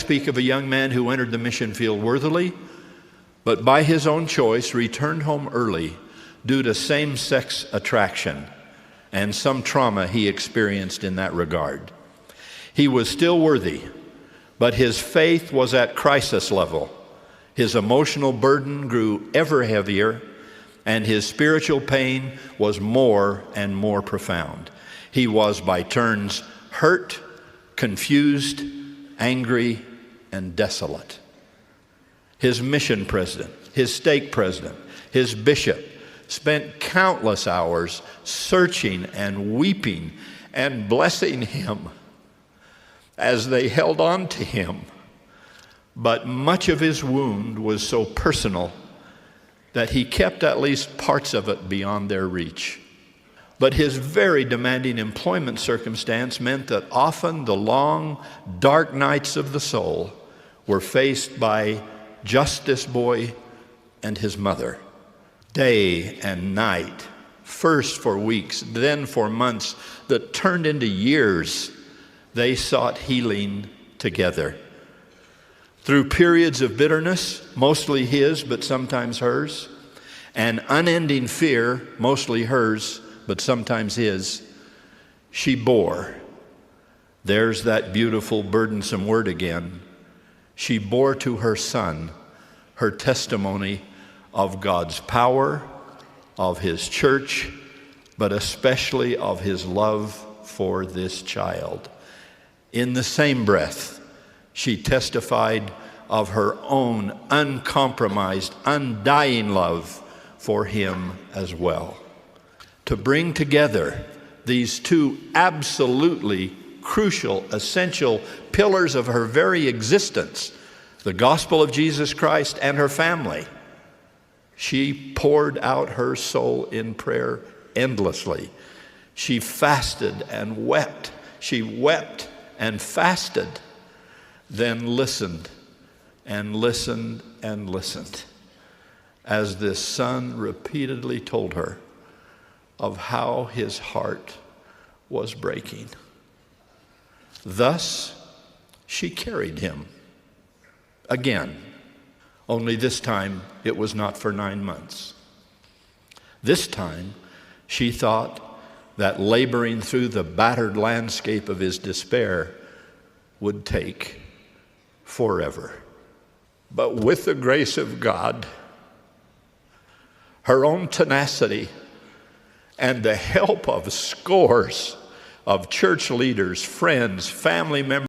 speak of a young man who entered the mission field worthily, but by his own choice returned home early due to same-sex attraction and some trauma he experienced in that regard. He was still worthy, but his faith was at crisis level. His emotional burden grew ever heavier, and his spiritual pain was more and more profound. He was by turns hurt, confused, angry, and desolate. His mission president, his stake president, his bishop spent countless hours searching and weeping and blessing him as they held on to him. But much of his wound was so personal that he kept at least parts of it beyond their reach. But his very demanding employment circumstance meant that often the long, dark nights of the soul were faced by just this boy and his mother. Day and night, first for weeks, then for months, that turned into years, they sought healing together. Through periods of bitterness, mostly his, but sometimes hers, and unending fear, mostly hers, but sometimes his, she bore. There's that beautiful, burdensome word again. She bore to her son her testimony of God's power, of his church, but especially of his love for this child. In the same breath, she testified of her own uncompromised, undying love for him as well. To bring together these two absolutely crucial, essential pillars of her very existence, the gospel of Jesus Christ and her family, she poured out her soul in prayer endlessly. She fasted and wept. She wept and fasted, then listened and listened and listened as this son repeatedly told her of how his heart was breaking. Thus, she carried him again, only this time it was not for 9 months. This time, she thought that laboring through the battered landscape of his despair would take forever. But with the grace of God, her own tenacity, and the help of scores of church leaders, friends, family members,